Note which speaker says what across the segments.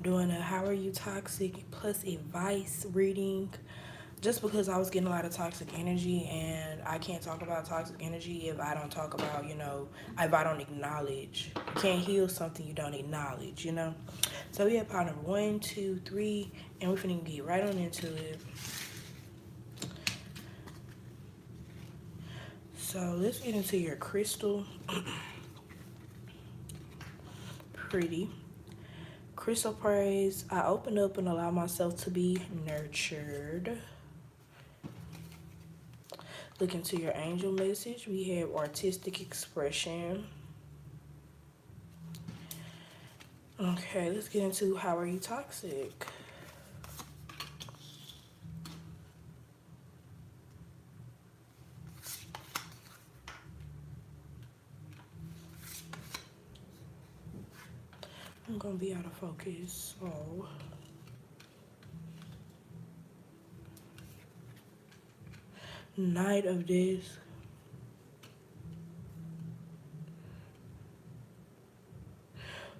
Speaker 1: doing a how are you toxic plus advice reading just because I was getting a lot of toxic energy, and I can't talk about toxic energy if I don't talk about, if I don't acknowledge. You can't heal something you don't acknowledge. So we have part number one, two, three, and we're finna get right on into it. So let's get into your crystal. Pretty. Crystal praise. I open up and allow myself to be nurtured. Look into your angel message. We have artistic expression. Okay, let's get into how are you toxic. I'm gonna be out of focus. Oh. Knight of this.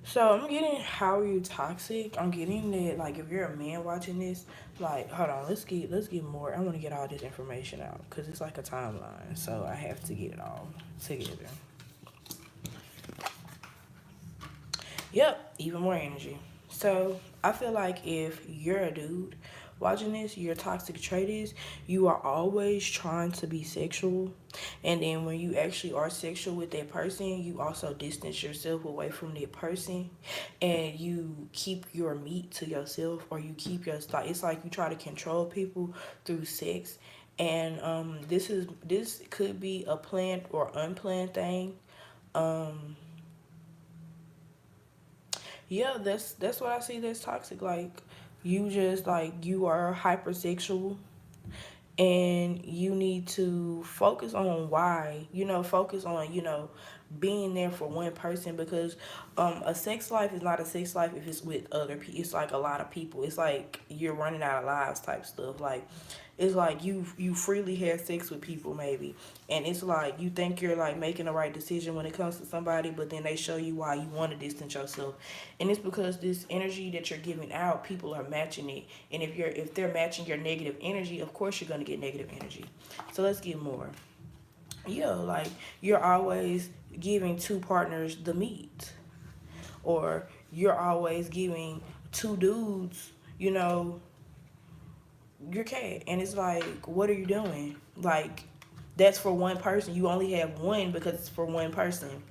Speaker 1: So I'm getting how are you toxic? I'm getting that like if you're a man watching this, like hold on, let's get more. I want to get all this information out because it's like a timeline, so I have to get it all together. Yep, even more energy. So I feel like if you're a dude watching this, your toxic trait is you are always trying to be sexual. And then when you actually are sexual with that person, you also distance yourself away from that person, and you keep your meat to yourself, or you keep your like it's like you try to control people through sex. And this could be a planned or unplanned thing. Um Yeah, that's what I see that's toxic. Like you just like you are hypersexual, and you need to focus on why. Focus on, being there for one person, because a sex life is not a sex life if it's with other people. It's like a lot of people. It's like you're running out of lives type stuff. Like it's like you freely have sex with people maybe, and it's like you think you're like making the right decision when it comes to somebody, but then they show you why you want to distance yourself. And it's because this energy that you're giving out, people are matching it. And if they're matching your negative energy, of course you're going to get negative energy. So let's get more. Yeah, like you're always giving two partners the meat, or you're always giving two dudes, you know your cat. And it's like, what are you doing? Like, that's for one person. You only have one because it's for one person.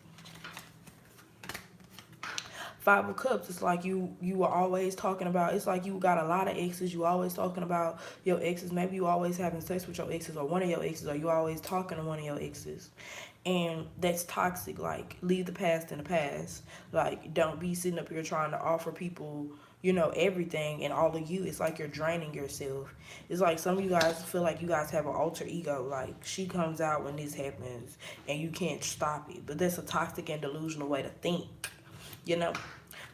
Speaker 1: Five of Cups, it's like you were always talking about, it's like you got a lot of exes. You always talking about your exes. Maybe you always having sex with your exes, or one of your exes, or you always talking to one of your exes. And that's toxic. Like, leave the past in the past. Like, don't be sitting up here trying to offer people, everything, and all of you. It's like you're draining yourself. It's like some of you guys feel like you guys have an alter ego. Like, she comes out when this happens and you can't stop it. But that's a toxic and delusional way to think, you know?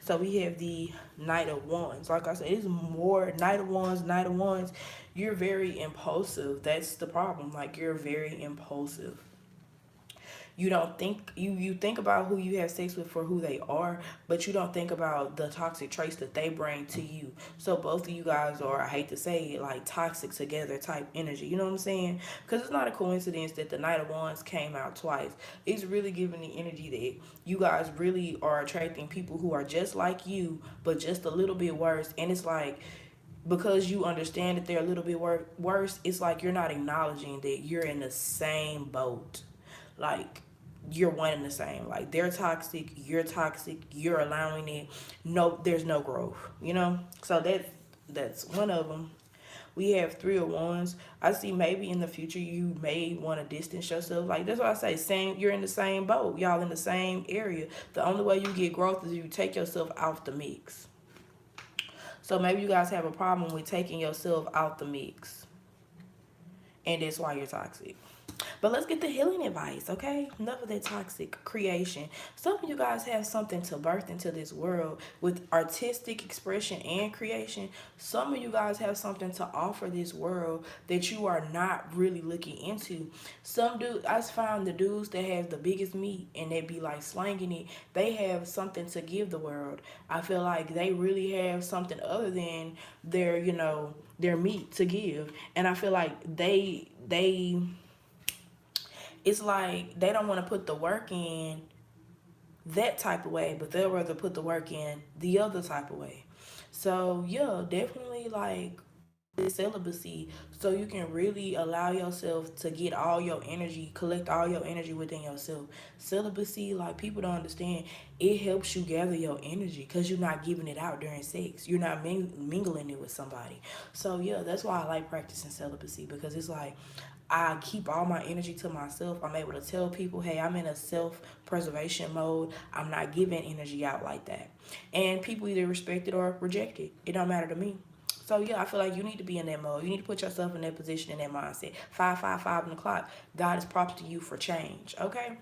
Speaker 1: So we have the Knight of Wands. Like I said, it's more Knight of Wands, Knight of Wands. You're very impulsive. That's the problem. Like, you're very impulsive. You don't think you think about who you have sex with for who they are, but you don't think about the toxic traits that they bring to you. So both of you guys are, I hate to say it, like toxic together type energy. You know what I'm saying? Because it's not a coincidence that the Knight of Wands came out twice. It's really giving the energy that you guys really are attracting people who are just like you, but just a little bit worse. And it's like, because you understand that they're a little bit worse, it's like you're not acknowledging that you're in the same boat. Like, you're one and the same. Like, they're toxic, you're allowing it. No, there's no growth, So that's one of them. We have Three of Wands. I see maybe in the future you may want to distance yourself. Like, that's what I say. Same, you're in the same boat. Y'all in the same area. The only way you get growth is if you take yourself out the mix. So maybe you guys have a problem with taking yourself out the mix, and that's why you're toxic. But let's get the healing advice, okay? Enough of that toxic creation. Some of you guys have something to birth into this world with artistic expression and creation. Some of you guys have something to offer this world that you are not really looking into. Some dudes, I found the dudes that have the biggest meat and they be like slanging it, they have something to give the world. I feel like they really have something other than their, their meat to give. And I feel like they it's like they don't want to put the work in that type of way, but they'll rather put the work in the other type of way. So yeah, definitely like this celibacy, so you can really allow yourself to get all your energy, collect all your energy within yourself. Celibacy, like people don't understand, it helps you gather your energy because you're not giving it out during sex. You're not mingling it with somebody. So yeah, that's why I like practicing celibacy, because it's like I keep all my energy to myself. I'm able to tell people, hey, I'm in a self preservation mode. I'm not giving energy out like that. And people either respect it or reject it. It don't matter to me. So yeah, I feel like you need to be in that mode. You need to put yourself in that position, in that mindset. 555 on the clock. God is prompting you for change. Okay?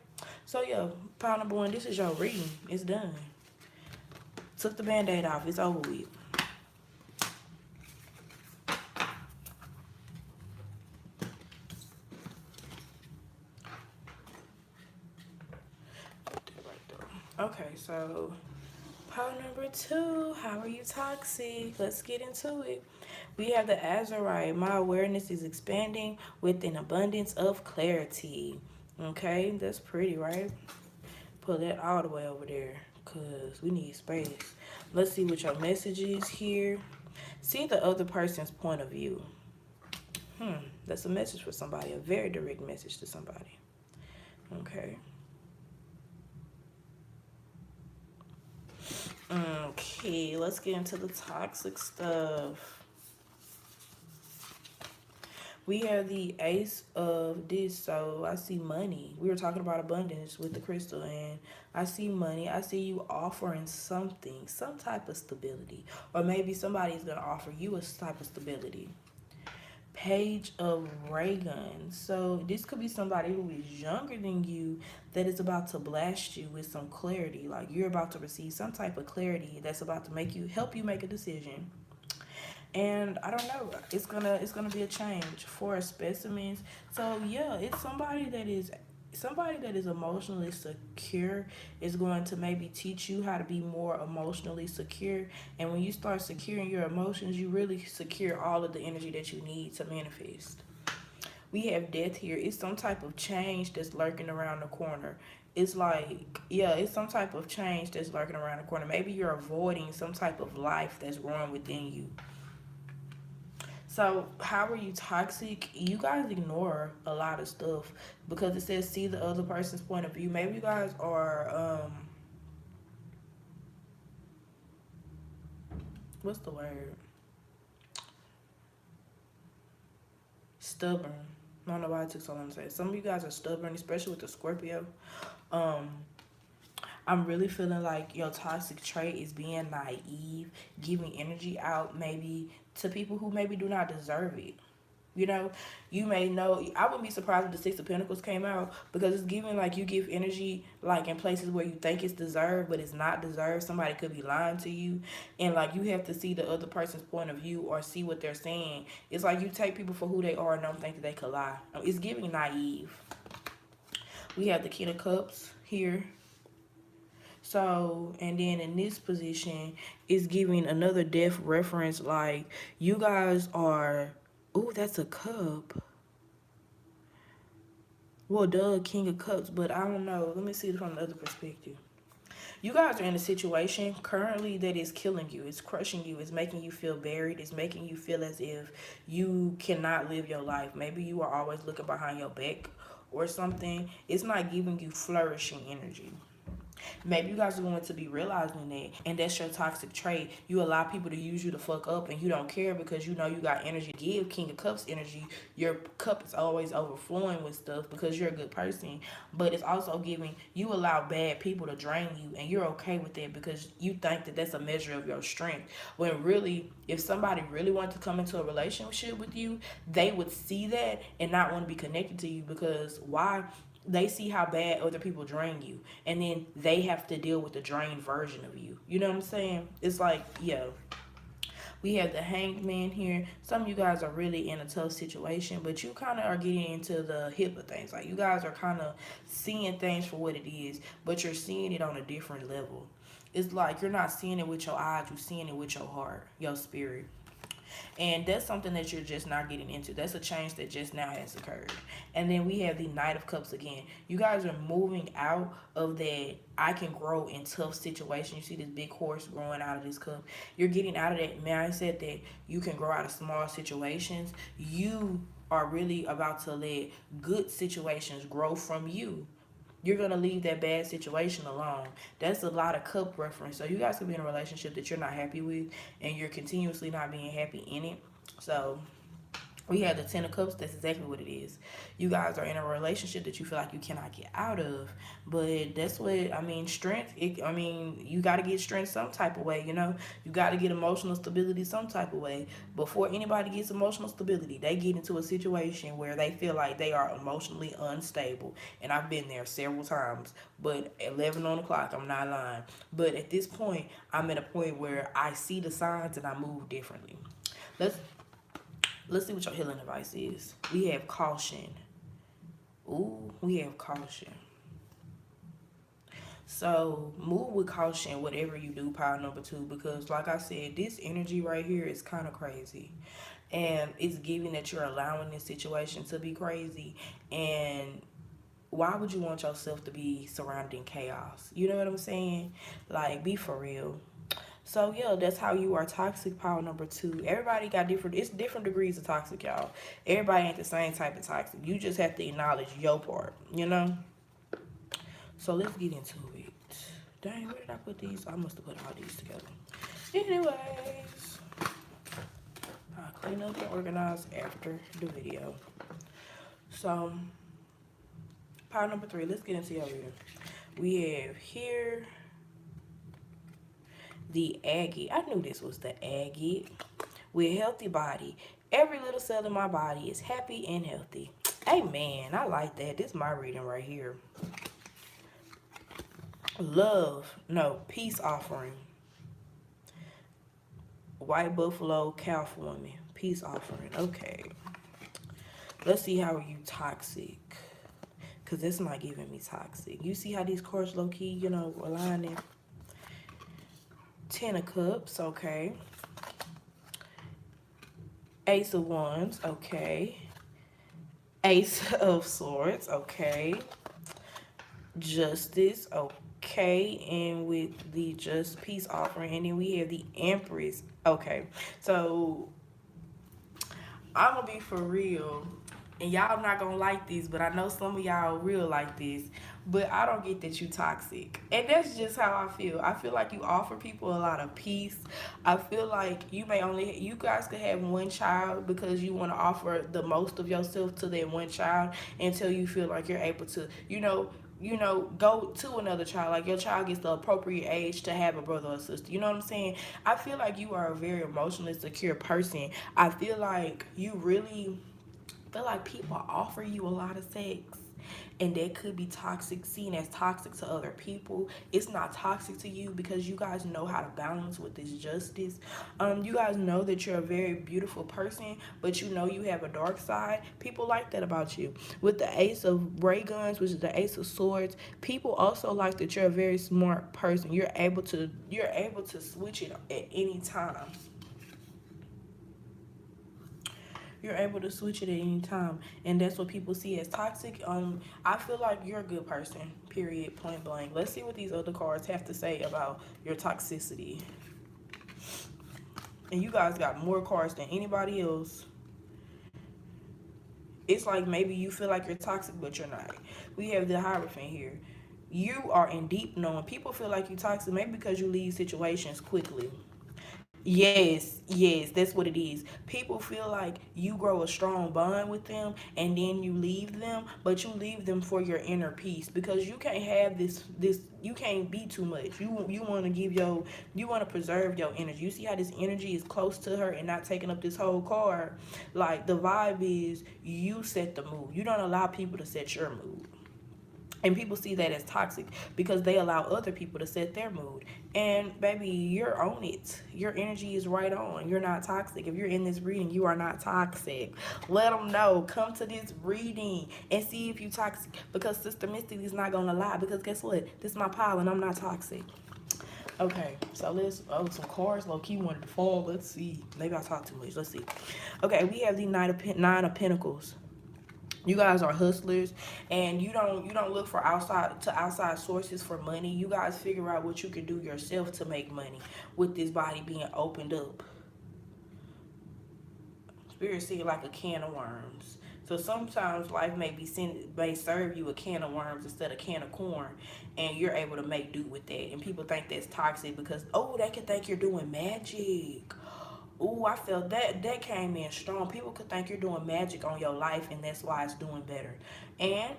Speaker 1: So yeah, pile number one, this is your reading. It's done. Took the band-aid off. It's over with. Okay, so pile number two, how are you toxic? Let's get into it. We have the Azurite. My awareness is expanding with an abundance of clarity. Okay, that's pretty, right? Put that all the way over there because we need space. Let's see what your message is here. See the other person's point of view. That's a message for somebody, a very direct message to somebody. Okay. Okay, let's get into the toxic stuff. We have the Ace of this, so I see money. We were talking about abundance with the crystal, and I see money. I see you offering something, some type of stability, or maybe somebody's gonna offer you a type of stability. Page of ray guns. So this could be somebody who is younger than you that is about to blast you with some clarity. Like you're about to receive some type of clarity that's about to make you help you make a decision. And I don't know, it's gonna be a change for specimens. So yeah, it's somebody that is emotionally secure is going to maybe teach you how to be more emotionally secure. And when you start securing your emotions, you really secure all of the energy that you need to manifest. We have death here. It's some type of change that's lurking around the corner. It's like, yeah, it's some type of change that's lurking around the corner. Maybe you're avoiding some type of life that's growing within you. So, how are you toxic? You guys ignore a lot of stuff because it says see the other person's point of view. Maybe you guys are what's the word? Stubborn. I don't know why it took so long to say it. Some of you guys are stubborn, especially with the Scorpio. Um I'm really feeling like your toxic trait is being naive, giving energy out maybe to people who maybe do not deserve it. You know, you may know. I wouldn't be surprised if the Six of Pentacles came out because it's giving like you give energy like in places where you think it's deserved, but it's not deserved. Somebody could be lying to you, and like you have to see the other person's point of view or see what they're saying. It's like you take people for who they are and don't think that they could lie. It's giving naive. We have the King of Cups here. So, and then in this position, it's giving another death reference. Like, you guys are, ooh, that's a cup. Well, duh, King of Cups, but I don't know. Let me see it from the other perspective. You guys are in a situation currently that is killing you. It's crushing you. It's making you feel buried. It's making you feel as if you cannot live your life. Maybe you are always looking behind your back or something. It's not giving you flourishing energy. Maybe you guys are going to be realizing that, and that's your toxic trait. You allow people to use you to fuck up, and you don't care because you know you got energy to give. King of Cups energy. Your cup is always overflowing with stuff because you're a good person. But it's also giving you allow bad people to drain you, and you're okay with that because you think that that's a measure of your strength. When really, if somebody really wanted to come into a relationship with you, they would see that and not want to be connected to you because why? They see how bad other people drain you, and then they have to deal with the drained version of you. You know what I'm saying? It's like, yo, we have the hanged man here. Some of you guys are really in a tough situation, but you kind of are getting into the hip of things. Like, you guys are kind of seeing things for what it is, but you're seeing it on a different level. It's like you're not seeing it with your eyes, you're seeing it with your heart, your spirit. And that's something that you're just not getting into. That's a change that just now has occurred. And then we have the Knight of Cups again. You guys are moving out of that I can grow in tough situations. You see this big horse growing out of this cup. You're getting out of that mindset that you can grow out of small situations. You are really about to let good situations grow from you. You're gonna leave that bad situation alone. That's a lot of cup reference. So you guys could be in a relationship that you're not happy with, and you're continuously not being happy in it. So we have the Ten of Cups. That's exactly what it is. You guys are in a relationship that you feel like you cannot get out of, but that's what I mean. Strength. You got to get strength some type of way. You know, you got to get emotional stability some type of way. Before anybody gets emotional stability, they get into a situation where they feel like they are emotionally unstable, and I've been there several times. But 11 on the clock, I'm not lying. But at this point, I'm at a point where I see the signs and I move differently. Let's Let's see what your healing advice is. We have caution. Ooh, we have caution. So move with caution, whatever you do, pile number two, because like I said, this energy right here is kind of crazy. And it's giving that you're allowing this situation to be crazy. And why would you want yourself to be surrounded in chaos? You know what I'm saying? Like, be for real. So yeah, that's how you are toxic. Power number two. Everybody got different. It's different degrees of toxic, y'all. Everybody ain't the same type of toxic. You just have to acknowledge your part. You know. So let's get into it. Dang, where did I put these? I must have put all these together. Anyways, I'll clean up and organize after the video. So power number three. Let's get into your reading. We have here the agate. I knew this was the agate. With healthy body. Every little cell in my body is happy and healthy. Amen. I like that. This is my reading right here. Love. No, peace offering. White buffalo, cow woman. Peace offering. Okay. Let's see how are you toxic. Because this not giving me toxic. You see how these cards low-key, you know, aligning. Ten of Cups, okay. Ace of Wands, okay. Ace of Swords, okay. Justice, okay. And with the just peace offering, and then we have the Empress, okay. So I'm gonna be for real, and y'all not gonna like this, but I know some of y'all real like this. But I don't get that you toxic, and that's just how I feel. I feel like you offer people a lot of peace. I feel like you guys could have one child because you want to offer the most of yourself to that one child until you feel like you're able to, go to another child. Like, your child gets the appropriate age to have a brother or sister. You know what I'm saying? I feel like you are a very emotionally secure person. I feel like you really feel like people offer you a lot of sex, and that could be toxic, seen as toxic to other people. It's not toxic to you because you guys know how to balance with this justice. You guys know that you're a very beautiful person, but you know you have a dark side. People like that about you. With the Ace of Ray Guns, which is the Ace of Swords, people also like that you're a very smart person. You're able to switch it at any time. You're able to switch it at any time, and that's what people see as toxic. I feel like you're a good person, period, point blank. Let's see what these other cards have to say about your toxicity. And you guys got more cards than anybody else. It's like maybe you feel like you're toxic, but you're not. We have the Hierophant here. You are in deep knowing. People feel like you toxic maybe because you leave situations quickly. Yes, yes, that's what it is. People feel like you grow a strong bond with them and then you leave them, but you leave them for your inner peace because you can't have this you can't be too much. You want to give your you want to preserve your energy. You see how this energy is close to her and not taking up this whole card? Like the vibe is you set the mood. You don't allow people to set your mood. And people see that as toxic because they allow other people to set their mood. And baby, you're on it. Your energy is right on. You're not toxic. If you're in this reading, you are not toxic. Let them know. Come to this reading and see if you toxic. Because Sister Mystic is not gonna lie. Because guess what? This is my pile and I'm not toxic. Okay, so let's some cards low key wanted to fall. Let's see. Maybe I talk too much. Let's see. Okay, we have the nine of Pentacles. You guys are hustlers and you don't look for outside sources for money. You guys figure out what you can do yourself to make money with this body being opened up. Spirit see like a can of worms. So sometimes life may serve you a can of worms instead of a can of corn, and you're able to make do with that. And people think that's toxic because they can think you're doing magic. Ooh, I felt that came in strong. People could think you're doing magic on your life, and that's why it's doing better. And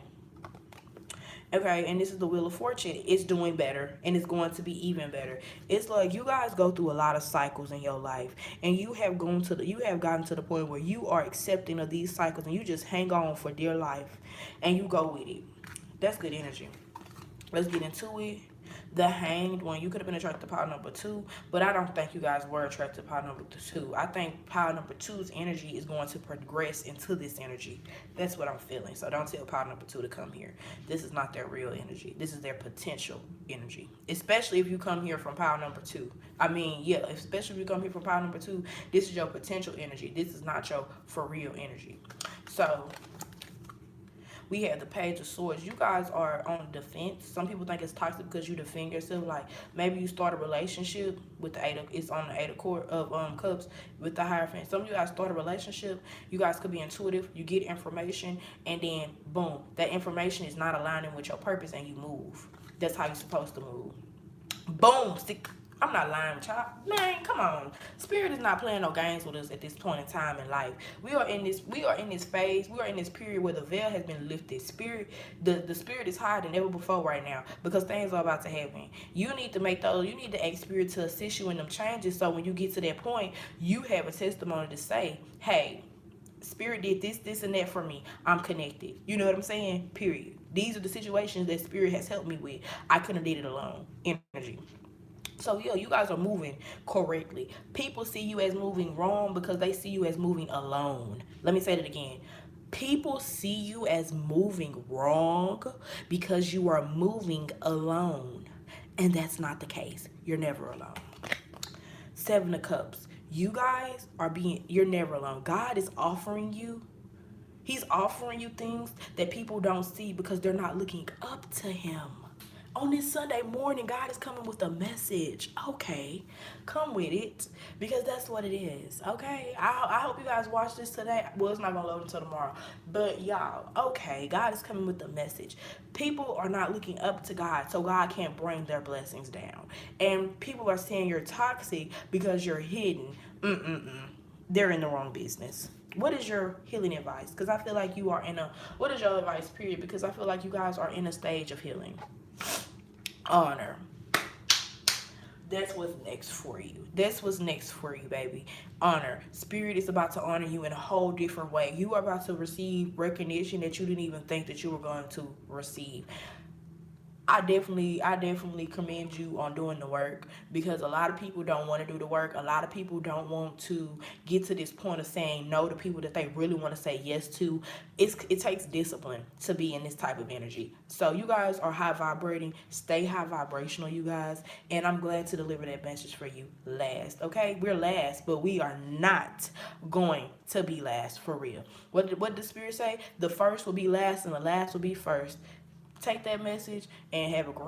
Speaker 1: okay, and this is the Wheel of Fortune. It's doing better, and it's going to be even better. It's like you guys go through a lot of cycles in your life, and you have gotten to the point where you are accepting of these cycles, and you just hang on for dear life, and you go with it. That's good energy. Let's get into it. The Hanged One. You could have been attracted to pile number 2, but I don't think you guys were attracted to pile number 2. I think pile number 2's energy is going to progress into this energy. That's what I'm feeling. So don't tell pile number 2 to come here. This is not their real energy. This is their potential energy. Especially if you come here from pile number 2. I mean, yeah, especially if you come here from pile number 2, this is your potential energy. This is not your for real energy. So we have the Page of Swords. You guys are on defense. Some people think it's toxic because you defend yourself. Like maybe you start a relationship with the it's on the Cups with the Hierophant. Some of you guys start a relationship. You guys could be intuitive. You get information, and then boom, that information is not aligning with your purpose, and you move. That's how you're supposed to move. Boom, stick. I'm not lying with y'all. Man, come on. Spirit is not playing no games with us at this point in time in life. We are in this phase, we are in this period where the veil has been lifted. The spirit is higher than ever before right now because things are about to happen. You need to ask Spirit to assist you in them changes so when you get to that point, you have a testimony to say, hey, Spirit did this, and that for me. I'm connected. You know what I'm saying? Period. These are the situations that Spirit has helped me with. I couldn't have did it alone. Energy. So yeah, you guys are moving correctly. People see you as moving wrong because they see you as moving alone. Let me say that again. People see you as moving wrong because you are moving alone. And that's not the case. You're never alone. 7 of Cups. You guys you're never alone. God is offering you. He's offering you things that people don't see because they're not looking up to him. On this Sunday morning, God is coming with a message. Okay, come with it because that's what it is. Okay, I hope you guys watch this today. Well, it's not gonna load until tomorrow, but y'all, okay, God is coming with a message. People are not looking up to God, so God can't bring their blessings down. And people are saying you're toxic because you're hidden. They're in the wrong business. What is your healing advice? Because I feel like you are what is your advice, period? Because I feel like you guys are in a stage of healing. Honor. That's what's next for you. That's what's next for you, baby. Honor. Spirit is about to honor you in a whole different way. You are about to receive recognition that you didn't even think that you were going to receive. I definitely commend you on doing the work because a lot of people don't want to do the work. A lot of people don't want to get to this point of saying no to people that they really want to say yes to. It takes discipline to be in this type of energy. So you guys are high vibrating. Stay high vibrational, you guys. And I'm glad to deliver that message for you last. Okay? We're last, but we are not going to be last for real. What did the Spirit say? The first will be last and the last will be first. Take that message and have a great